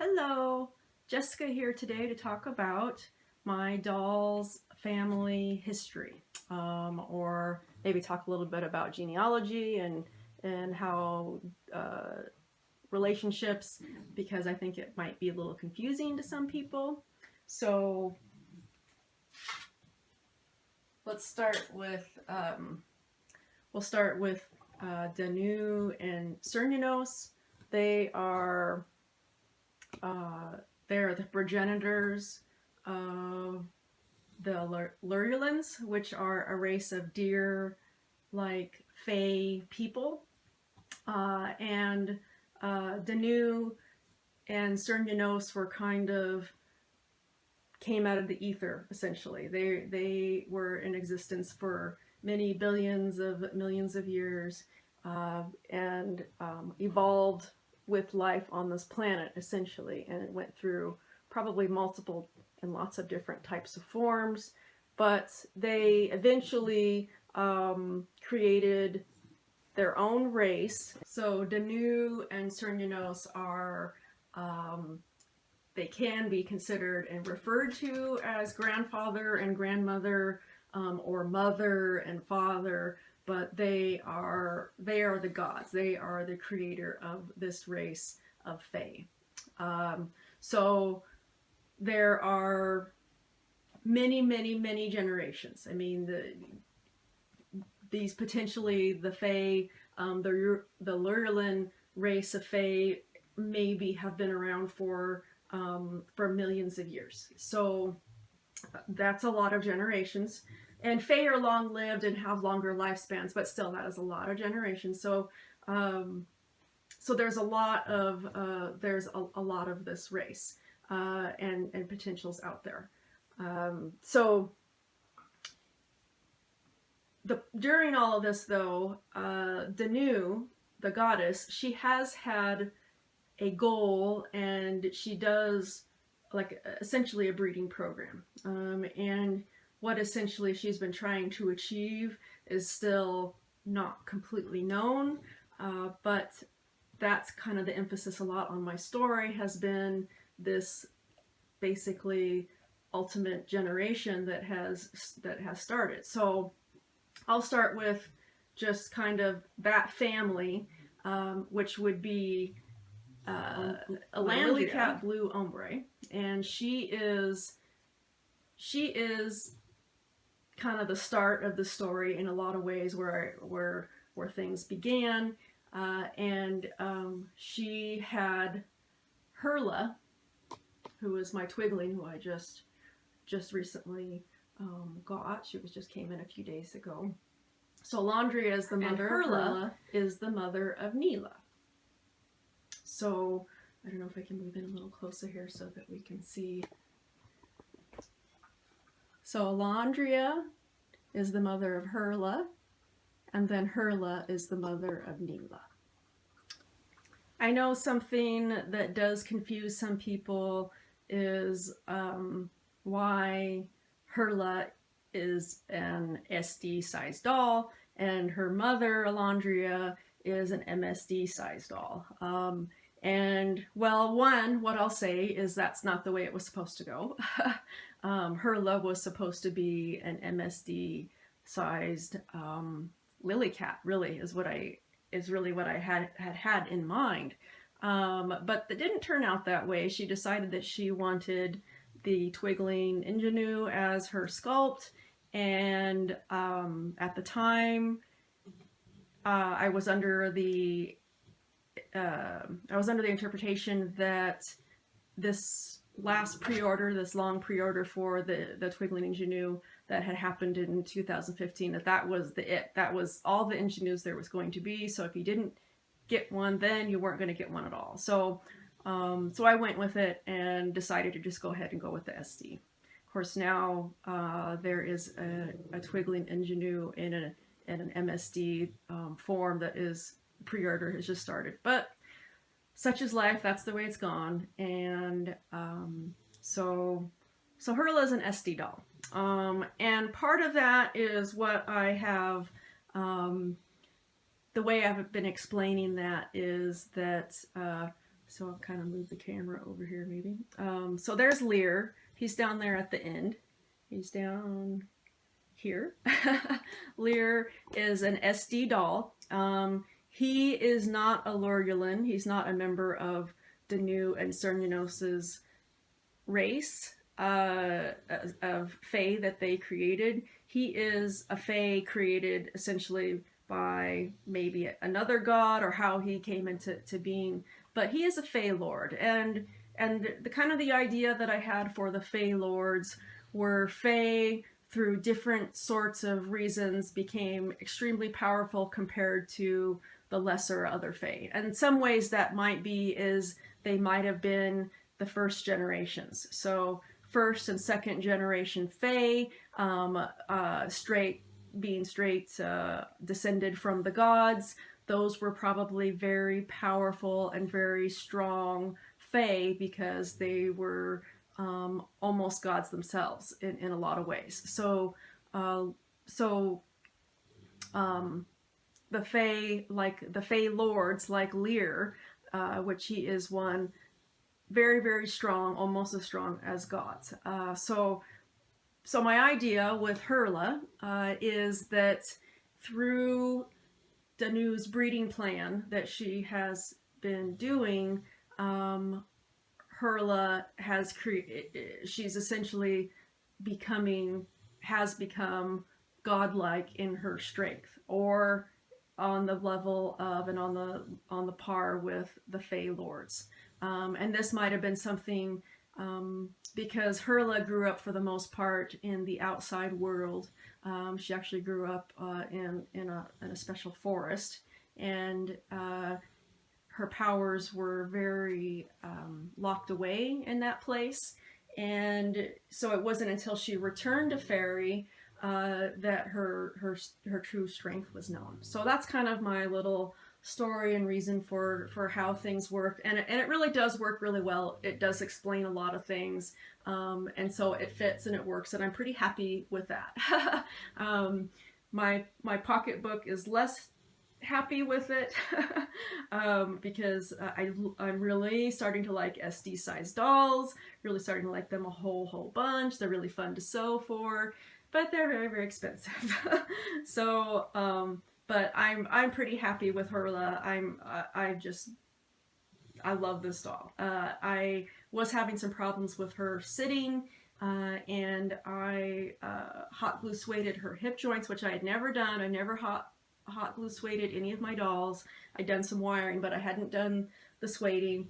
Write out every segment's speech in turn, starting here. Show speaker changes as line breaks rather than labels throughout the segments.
Hello, Jessica here today to talk about my doll's family history, or maybe talk a little bit about genealogy and how relationships, because I think it might be a little confusing to some people. So let's start with Danu and Cernunnos. They are they're the progenitors of the Lurulans, which are a race of deer-like fey people. And Danu and Cernunnos were kind of came out of the ether, essentially. They were in existence for many billions of millions of years, and evolved with life on this planet, essentially, and it went through probably multiple and lots of different types of forms, but they eventually created their own race. So Danu and Cernunnos are they can be considered and referred to as grandfather and grandmother, or mother and father, but they are the gods. They are the creator of this race of Fae. So there are many generations. I mean, these potentially the Fae, the Lurlan race of Fae maybe have been around for millions of years. So that's a lot of generations. And Fae are long-lived and have longer lifespans, but still, that is a lot of generations. So, so there's a lot of this race and potentials out there. So during all of this, though, Danu, the goddess, she has had a goal, and she does like essentially a breeding program, and what essentially she's been trying to achieve is still not completely known, but that's kind of the emphasis a lot on my story, has been this basically ultimate generation that has started. So I'll start with just kind of that family, which would be a lily cat blue ombre, and she is kind of the start of the story in a lot of ways, where things began, and she had Herla, who was my twigling, who I just recently got. She just came in a few days ago. So Landria is the mother, and Herla is the mother of Nila. So I don't know if I can move in a little closer here so that we can see. So Alandria is the mother of Herla, and then Herla is the mother of Nila. I know something that does confuse some people is why Herla is an SD-sized doll, and her mother, Alandria, is an MSD-sized doll. And well, what I'll say is that's not the way it was supposed to go. Herla was supposed to be an MSD-sized lily cat. Really, is really what I had in mind. But it didn't turn out that way. She decided that she wanted the twigling ingenue as her sculpt, and at the time, I was under the interpretation that this last pre-order, this long pre-order for the twigling ingenue that had happened in 2015, that was that was all the ingenues there was going to be. So if you didn't get one, then you weren't going to get one at all. So so I went with it and decided to just go ahead and go with the SD. Of course, now there is a twigling ingenue in an MSD form that is pre-order has just started, but such is life. That's the way it's gone. And so Herla is an SD doll, and part of that is what I have. The way I've been explaining that is that So I'll kind of move the camera over here maybe. So there's Lear. He's down there at the end. He's down here. Lear is an SD doll. He is not a Lorulin. He's not a member of Danu and Cernunnos's race of Fae that they created. He is a Fae created essentially by maybe another god or how he came into being. But he is a Fae Lord, and the kind of the idea that I had for the Fae Lords were Fae through different sorts of reasons became extremely powerful compared to the lesser other Fae. And in some ways that might be is they might have been the first generations. So first and second generation Fae, straight descended from the gods. Those were probably very powerful and very strong Fae because they were almost gods themselves in a lot of ways. So the Fae, like the Fae Lords, like Lear, which he is one, very, very strong, almost as strong as gods. So my idea with Hurla is that through Danu's breeding plan that she has been doing, Hurla she's essentially has become godlike in her strength, or on the level of and on the par with the Fae Lords. And this might have been something because Hurla grew up for the most part in the outside world. She actually grew up in a special forest, and her powers were very locked away in that place. And so it wasn't until she returned to Fairy that her true strength was known. So that's kind of my little story and reason for how things work, and it really does work really well. It does explain a lot of things, and so it fits and it works, and I'm pretty happy with that. My pocketbook is less happy with it because I'm really starting to like SD size dolls, really starting to like them a whole bunch. They're really fun to sew for, but they're very, very expensive. So but I'm pretty happy with Hurla. I love this doll. I was having some problems with her sitting, and I hot glue sueded her hip joints, which I had never done. I never hot glue sueded any of my dolls. I'd done some wiring, but I hadn't done the sueding.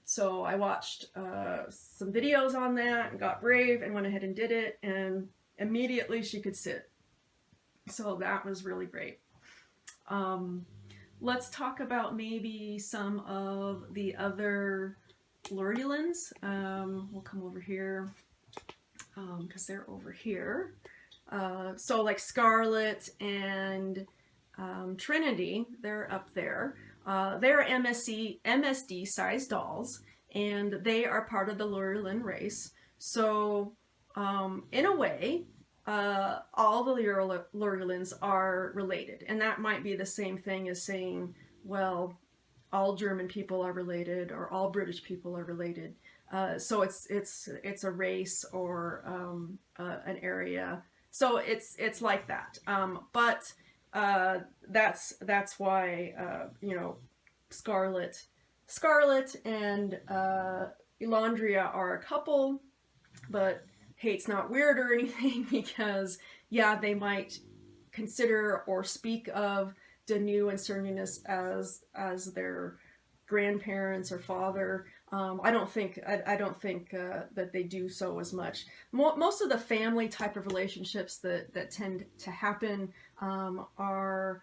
So I watched some videos on that and got brave and went ahead and did it, and immediately she could sit. So that was really great. Let's talk about maybe some of the other Lorulins. We'll come over here because they're over here. So like Scarlet and Trinity, they're up there. They're MSD sized dolls, and they are part of the Lorulin race. So in a way, all the Lorulins are related, and that might be the same thing as saying, well, all German people are related or all British people are related. So it's a race or an area. So it's like that. But that's why Scarlet and Elandria are a couple, but Hate's not weird or anything because, yeah, they might consider or speak of Danu and Cernunnos as their grandparents or father. I don't think that they do so as much. Most of the family type of relationships that tend to happen are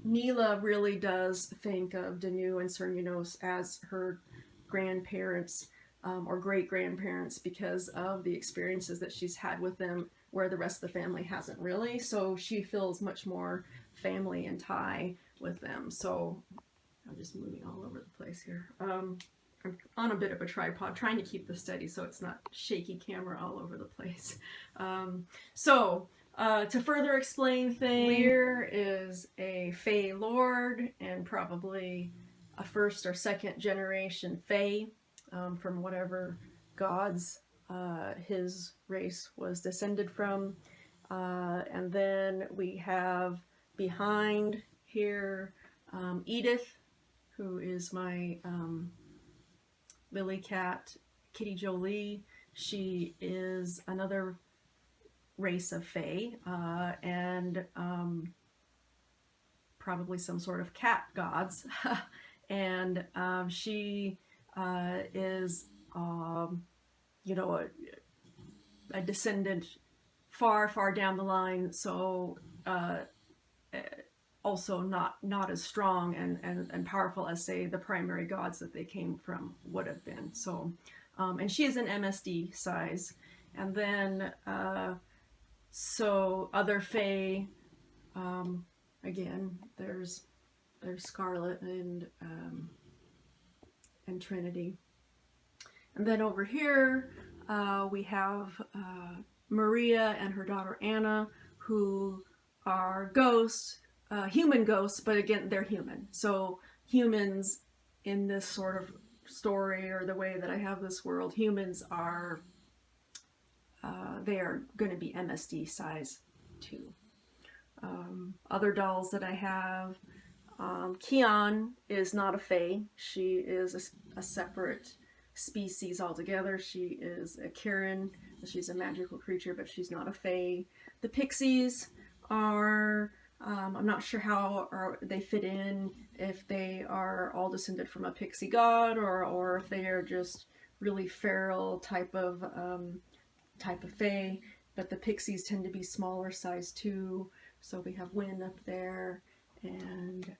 Neela really does think of Danu and Cernunnos as her grandparents or great-grandparents because of the experiences that she's had with them where the rest of the family hasn't really. So she feels much more family and tie with them. So I'm just moving all over the place here. I'm on a bit of a tripod trying to keep this steady so it's not shaky camera all over the place. To further explain things, Lear is a Fae Lord and probably a first or second generation Fae from whatever gods his race was descended from. And then we have behind here Edith, who is my lily cat, Kitty Jolie. She is another race of Fae, and probably some sort of cat gods. And she is, you know, a descendant far, far down the line, so also not as strong and powerful as, say, the primary gods that they came from would have been. So, and she is an MSD size. And then, so other Fae, again, there's Scarlet and Trinity. And then over here, we have Maria and her daughter Anna, who are ghosts, human ghosts, but again, they're human. So humans in this sort of story, or the way that I have this world, humans are, they are going to be MSD size too. Other dolls that I have, Kian is not a Fae. She is a separate species altogether. She is a Kirin. She's a magical creature, but she's not a Fae. The Pixies are, I'm not sure how they fit in, if they are all descended from a pixie god, or if they are just really feral type of Fae. But the Pixies tend to be smaller size too. So we have Wynn up there, and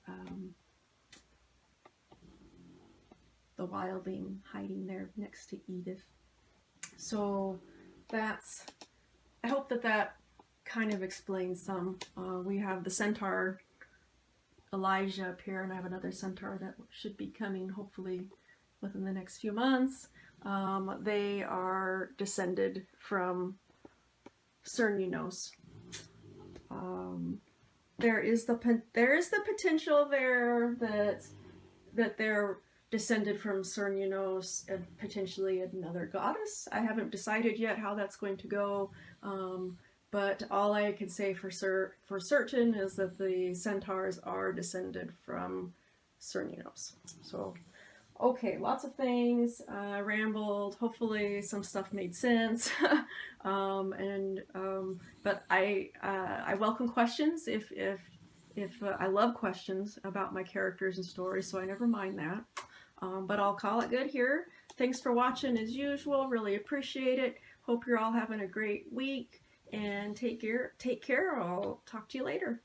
the Wildling hiding there next to Edith. So that's, I hope that kind of explains some. We have the centaur Elijah up here, and I have another centaur that should be coming hopefully within the next few months. They are descended from Cernunnos. There is the potential there that they're descended from Cernunnos and potentially another goddess. I haven't decided yet how that's going to go, but all I can say for certain is that the centaurs are descended from Cernunnos. So, okay, lots of things, rambled. Hopefully some stuff made sense. But I welcome questions if I love questions about my characters and stories, so I never mind that. But I'll call it good here. Thanks for watching as usual. Really appreciate it. Hope you're all having a great week, and take care. I'll talk to you later.